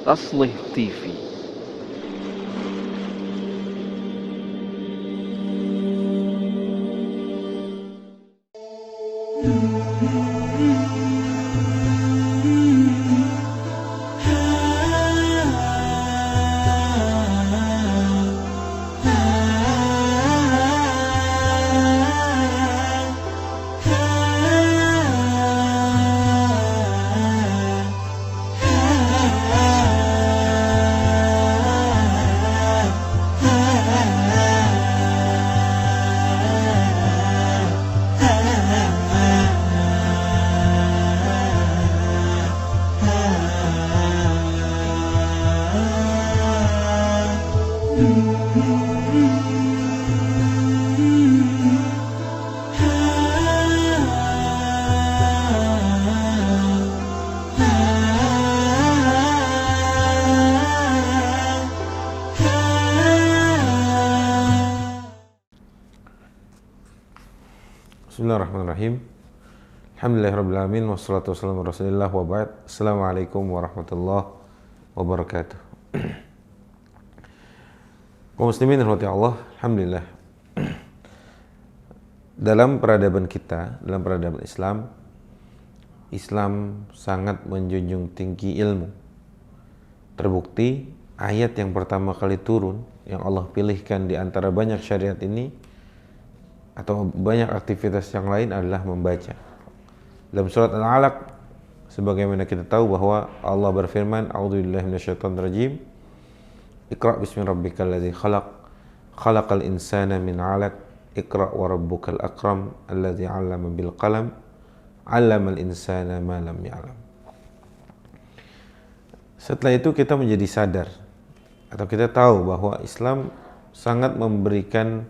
Taslih TV. Bismillahirrahmanirrahim. Alhamdulillahirrabbilalamin. Wassalatu wassalamu ala rasulillah wa ba'd. Assalamualaikum warahmatullahi wabarakatuh. Kaum muslimin rahmati Allah, alhamdulillah. Dalam peradaban kita, dalam peradaban Islam, Islam sangat menjunjung tinggi ilmu. Terbukti ayat yang pertama kali turun yang Allah pilihkan di antara banyak syariat ini atau banyak aktivitas yang lain adalah membaca. Dalam surat Al-Alaq, sebagaimana kita tahu bahwa Allah berfirman, A'udzubillahi minasyaitonirrajim, Iqra' bismi rabbikal ladzi khalaq, khalaqal insana min 'alaq, Iqra' wa rabbukal akram, alladzi 'allama bil qalam, 'allamal insana ma lam ya'lam. Setelah itu kita menjadi sadar atau kita tahu bahwa Islam sangat memberikan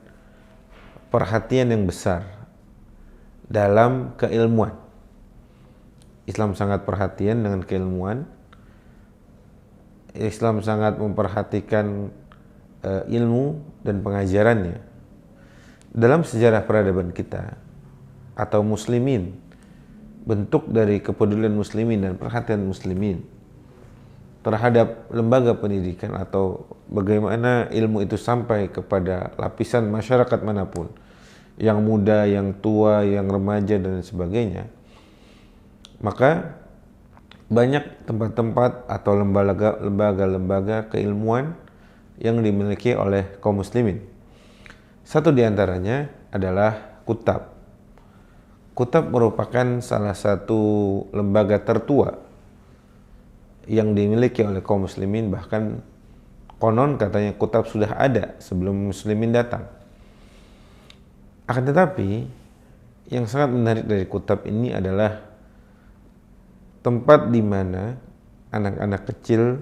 perhatian yang besar dalam keilmuan. Islam sangat perhatian dengan keilmuan. Islam sangat memperhatikan ilmu dan pengajarannya. Dalam sejarah peradaban kita atau muslimin, bentuk dari kepedulian muslimin dan perhatian muslimin terhadap lembaga pendidikan atau bagaimana ilmu itu sampai kepada lapisan masyarakat manapun, yang muda, yang tua, yang remaja dan sebagainya, maka banyak tempat-tempat atau lembaga-lembaga keilmuan yang dimiliki oleh kaum muslimin. Satu di antaranya adalah Kutab. Kutab merupakan salah satu lembaga tertua yang dimiliki oleh kaum muslimin, bahkan konon katanya Kutab sudah ada sebelum muslimin datang. Akan tetapi yang sangat menarik dari Kutab ini adalah tempat di mana anak-anak kecil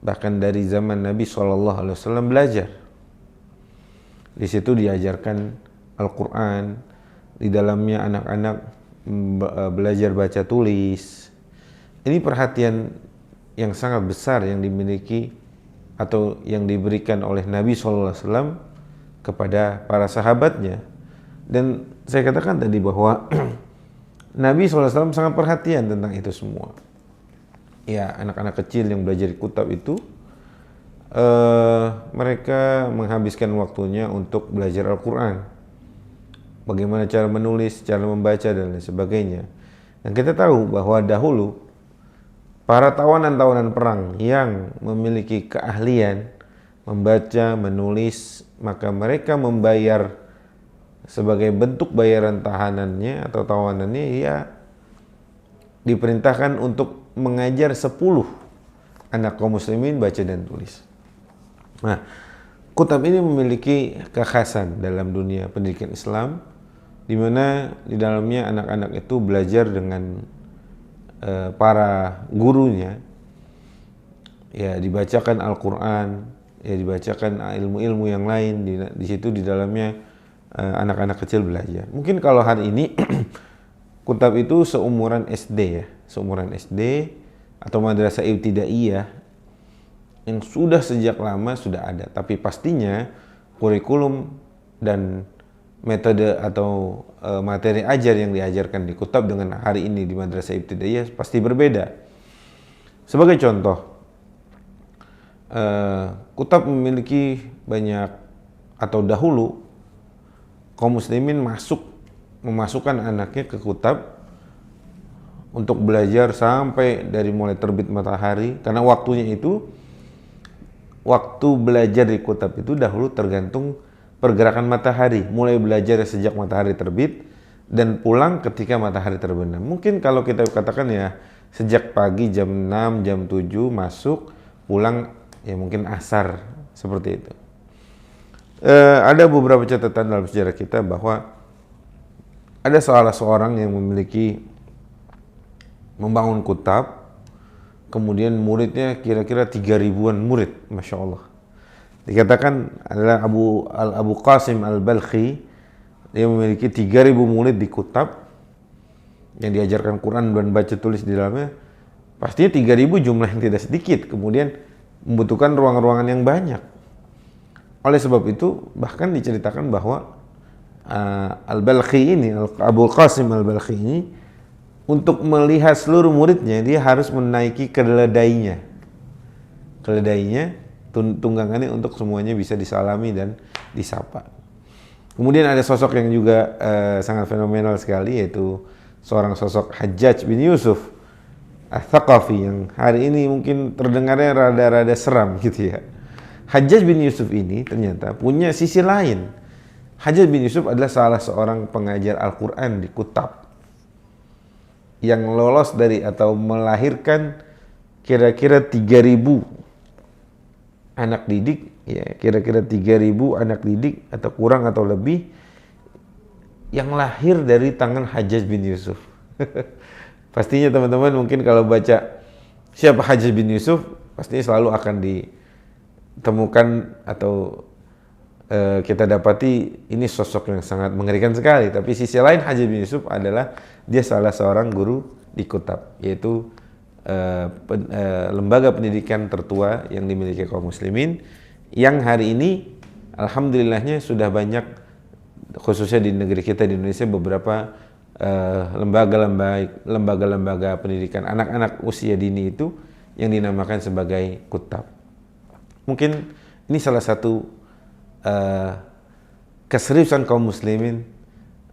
bahkan dari zaman Nabi SAW belajar. Di situ diajarkan Al-Quran, di dalamnya anak-anak belajar baca tulis. Ini perhatian yang sangat besar yang dimiliki atau yang diberikan oleh Nabi SAW kepada para sahabatnya. Dan saya katakan tadi bahwa Nabi SAW sangat perhatian tentang itu semua. Ya, anak-anak kecil yang belajar di Kutab itu, mereka menghabiskan waktunya untuk belajar Al-Quran. Bagaimana cara menulis, cara membaca, dan lain sebagainya. Dan kita tahu bahwa dahulu para tawanan-tawanan perang yang memiliki keahlian membaca, menulis, maka mereka membayar sebagai bentuk bayaran tahanannya atau tawanannya, ya diperintahkan untuk mengajar 10 anak kaum muslimin baca dan tulis. Nah, Kutab ini memiliki kekhasan dalam dunia pendidikan Islam, di mana di dalamnya anak-anak itu belajar dengan para gurunya, ya dibacakan Al-Quran, ya dibacakan ilmu-ilmu yang lain. Di situ di dalamnya anak-anak kecil belajar. Mungkin kalau hari ini Kutab itu seumuran SD, ya, seumuran SD atau madrasah ibtidaiyah yang sudah sejak lama sudah ada. Tapi pastinya kurikulum dan metode atau materi ajar yang diajarkan di Kutab dengan hari ini di madrasah ibtidaiyah pasti berbeda. Sebagai contoh, Kutab memiliki banyak, atau dahulu kaum muslimin memasukkan anaknya ke kutab untuk belajar sampai dari mulai terbit matahari, karena waktunya itu, waktu belajar di kutab itu dahulu tergantung pergerakan matahari, mulai belajar sejak matahari terbit dan pulang ketika matahari terbenam. Mungkin kalau kita katakan ya sejak pagi jam 6, jam 7 masuk, pulang ya mungkin asar, seperti itu. Ada beberapa catatan dalam sejarah kita bahwa ada salah seorang yang membangun kutab, kemudian muridnya kira-kira 3.000-an murid, Masya Allah. Dikatakan adalah Abu Qasim al-Balkhi, dia memiliki 3.000 murid di kutab, yang diajarkan Quran dan baca tulis di dalamnya. Pastinya 3.000 jumlah yang tidak sedikit, kemudian membutuhkan ruang-ruangan yang banyak. Oleh sebab itu, bahkan diceritakan bahwa Al-Balkhi ini, Abu Qasim al-Balkhi ini, untuk melihat seluruh muridnya, dia harus menaiki keledainya. Keledainya, tunggangannya untuk semuanya bisa disalami dan disapa. Kemudian ada sosok yang juga sangat fenomenal sekali, yaitu seorang sosok Hajjaj bin Yusuf Al-Thaqafi, yang hari ini mungkin terdengarnya rada-rada seram gitu ya. Hajjaj bin Yusuf ini ternyata punya sisi lain. Hajjaj bin Yusuf adalah salah seorang pengajar Al-Quran di kutab, yang lolos dari atau melahirkan kira-kira 3.000 anak didik, ya kira-kira 3.000 anak didik atau kurang atau lebih, yang lahir dari tangan Hajjaj bin Yusuf. Pastinya teman-teman mungkin kalau baca siapa Hajjaj bin Yusuf, pastinya selalu akan ditemukan atau kita dapati ini sosok yang sangat mengerikan sekali. Tapi sisi lain Hajjaj bin Yusuf adalah dia salah seorang guru di kutab, yaitu lembaga pendidikan tertua yang dimiliki kaum muslimin, yang hari ini alhamdulillahnya sudah banyak, khususnya di negeri kita di Indonesia, beberapa lembaga-lembaga pendidikan anak-anak usia dini itu yang dinamakan sebagai kutab. Mungkin ini salah satu keseriusan kaum muslimin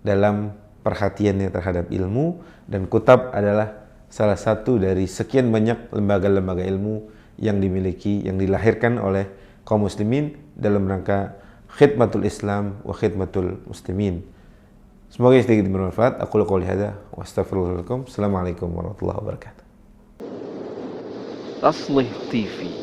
dalam perhatiannya terhadap ilmu, dan kutab adalah salah satu dari sekian banyak lembaga-lembaga ilmu yang dimiliki, yang dilahirkan oleh kaum muslimin dalam rangka khidmatul Islam wa khidmatul muslimin. Semoga sedikit bermanfaat. Aku qouli hadza wa astaghfirullahaladzim. Assalamualaikum warahmatullahi wabarakatuh. Taslih TV